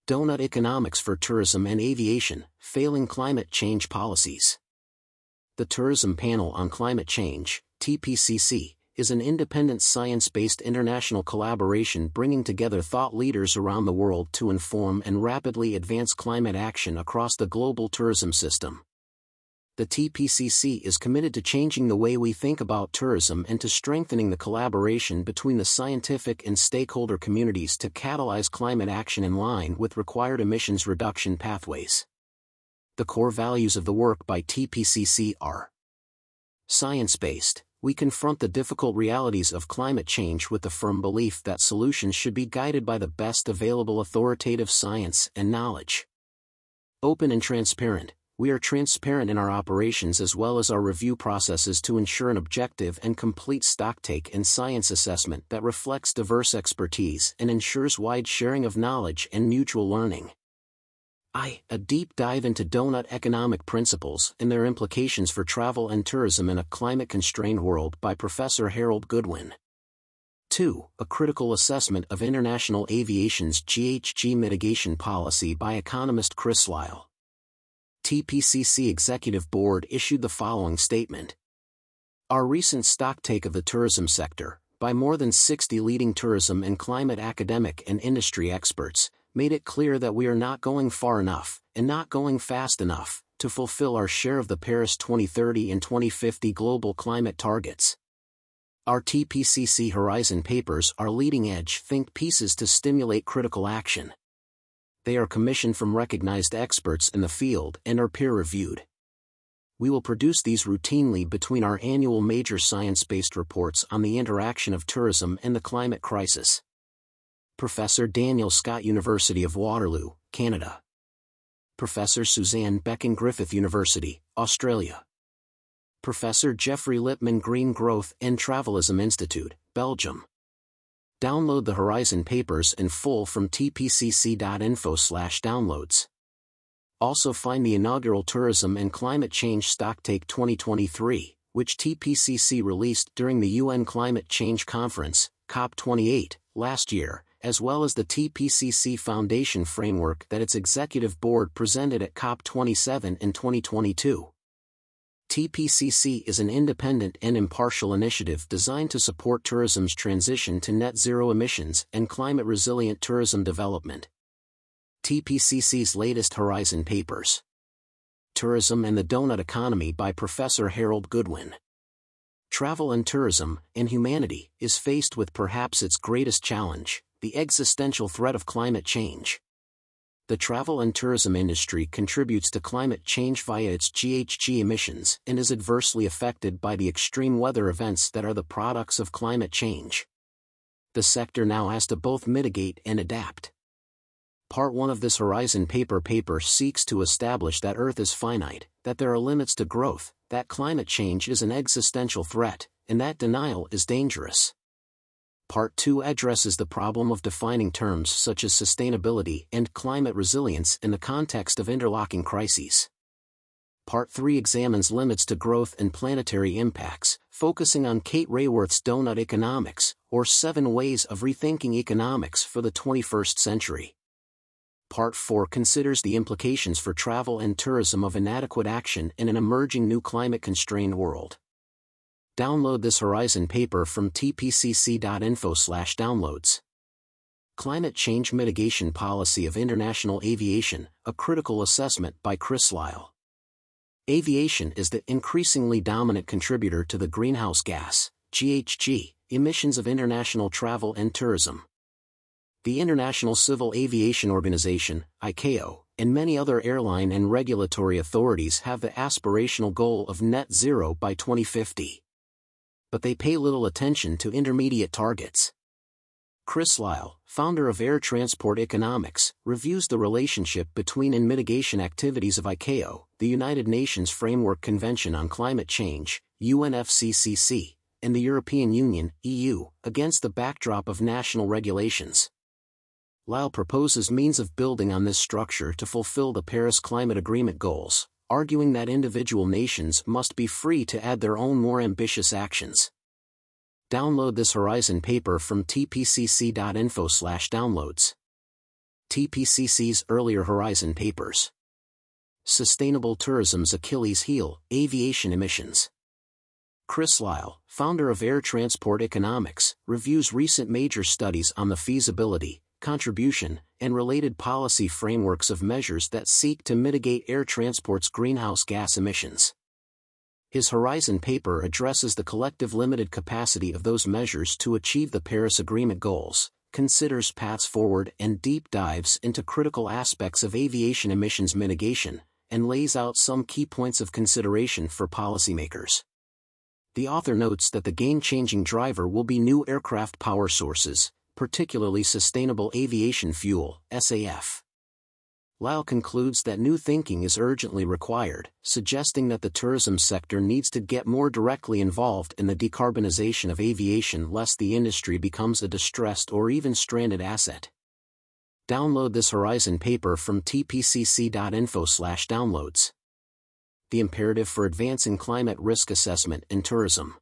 Doughnut Economics for Tourism and Aviation, Failing Climate Change Policies. The Tourism Panel on Climate Change, TPCC, is an independent science-based international collaboration bringing together thought leaders around the world to inform and rapidly advance climate action across the global tourism system. The TPCC is committed to changing the way we think about tourism and to strengthening the collaboration between the scientific and stakeholder communities to catalyze climate action in line with required emissions reduction pathways. The core values of the work by TPCC are: science-based. We confront the difficult realities of climate change with the firm belief that solutions should be guided by the best available authoritative science and knowledge. Open and transparent. We are transparent in our operations as well as our review processes to ensure an objective and complete stocktake and science assessment that reflects diverse expertise and ensures wide sharing of knowledge and mutual learning. A deep dive into Doughnut economic principles and their implications for travel and tourism in a climate-constrained world by Professor Harold Goodwin. 2. A critical assessment of international aviation's GHG mitigation policy by economist Chris Lyle. TPCC Executive Board issued the following statement. Our recent stocktake of the tourism sector, by more than 60 leading tourism and climate academic and industry experts, made it clear that we are not going far enough, and not going fast enough, to fulfill our share of the Paris 2030 and 2050 global climate targets. Our TPCC Horizon papers are leading-edge think pieces to stimulate critical action. They are commissioned from recognized experts in the field and are peer-reviewed. We will produce these routinely between our annual major science-based reports on the interaction of tourism and the climate crisis. Professor Daniel Scott, University of Waterloo, Canada. Professor Suzanne Becking, Griffith University, Australia. Professor Jeffrey Lipman, Green Growth and Travelism Institute, Belgium. Download the Horizon papers in full from tpcc.info/downloads. Also find the inaugural Tourism and Climate Change Stocktake 2023, which TPCC released during the UN Climate Change Conference, COP28, last year, as well as the TPCC Foundation framework that its executive board presented at COP27 in 2022. TPCC is an independent and impartial initiative designed to support tourism's transition to net zero emissions and climate-resilient tourism development. TPCC's latest Horizon papers. Tourism and the Doughnut Economy by Professor Harold Goodwin. Travel and tourism, and humanity, is faced with perhaps its greatest challenge, the existential threat of climate change. The travel and tourism industry contributes to climate change via its GHG emissions and is adversely affected by the extreme weather events that are the products of climate change. The sector now has to both mitigate and adapt. Part 1 of this Horizon paper seeks to establish that Earth is finite, that there are limits to growth, that climate change is an existential threat, and that denial is dangerous. Part 2 addresses the problem of defining terms such as sustainability and climate resilience in the context of interlocking crises. Part 3 examines limits to growth and planetary impacts, focusing on Kate Raworth's Doughnut Economics, or 7 Ways of Rethinking Economics for the 21st Century. Part 4 considers the implications for travel and tourism of inadequate action in an emerging new climate-constrained world. Download this Horizon paper from tpcc.info/downloads. Climate Change Mitigation Policy of International Aviation, a Critical Assessment by Chris Lyle. Aviation is the increasingly dominant contributor to the greenhouse gas, GHG, emissions of international travel and tourism. The International Civil Aviation Organization, ICAO, and many other airline and regulatory authorities have the aspirational goal of net zero by 2050. But they pay little attention to intermediate targets. Chris Lyle, founder of Air Transport Economics, reviews the relationship between and mitigation activities of ICAO, the United Nations Framework Convention on Climate Change, UNFCCC, and the European Union, EU, against the backdrop of national regulations. Lyle proposes means of building on this structure to fulfill the Paris Climate Agreement goals, arguing that individual nations must be free to add their own more ambitious actions. Download this Horizon paper from tpcc.info/downloads. TPCC's earlier Horizon papers. Sustainable tourism's Achilles heel, aviation emissions. Chris Lyle, founder of Air Transport Economics, reviews recent major studies on the feasibility, contribution, and related policy frameworks of measures that seek to mitigate air transport's greenhouse gas emissions. His Horizon paper addresses the collective limited capacity of those measures to achieve the Paris Agreement goals, considers paths forward and deep dives into critical aspects of aviation emissions mitigation, and lays out some key points of consideration for policymakers. The author notes that the game-changing driver will be new aircraft power sources, particularly sustainable aviation fuel, SAF. Lyle concludes that new thinking is urgently required, suggesting that the tourism sector needs to get more directly involved in the decarbonization of aviation lest the industry becomes a distressed or even stranded asset. Download this Horizon paper from tpcc.info/downloads. The imperative for advancing climate risk assessment in tourism.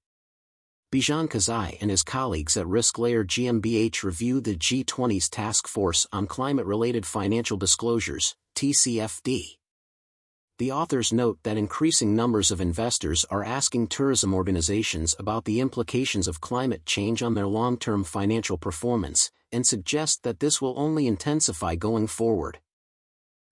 Bijan Kazai and his colleagues at RiskLayer GmbH review the G20's Task Force on Climate-Related Financial Disclosures, TCFD. The authors note that increasing numbers of investors are asking tourism organizations about the implications of climate change on their long-term financial performance, and suggest that this will only intensify going forward.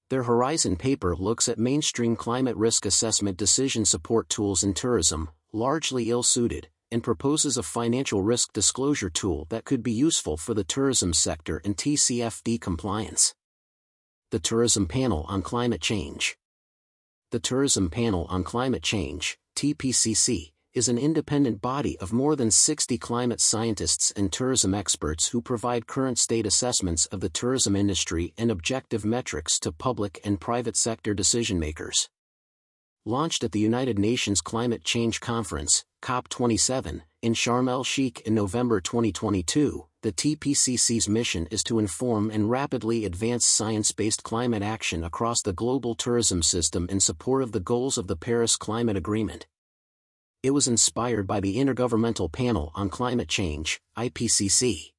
Their Horizon paper looks at mainstream climate risk assessment decision support tools in tourism, largely ill-suited, and proposes a financial risk disclosure tool that could be useful for the tourism sector in TCFD compliance. The Tourism Panel on Climate Change. The Tourism Panel on Climate Change, TPCC, is an independent body of more than 60 climate scientists and tourism experts who provide current state assessments of the tourism industry and objective metrics to public and private sector decision-makers. Launched at the United Nations Climate Change Conference, COP27, in Sharm el-Sheikh in November 2022, the TPCC's mission is to inform and rapidly advance science-based climate action across the global tourism system in support of the goals of the Paris Climate Agreement. It was inspired by the Intergovernmental Panel on Climate Change, IPCC.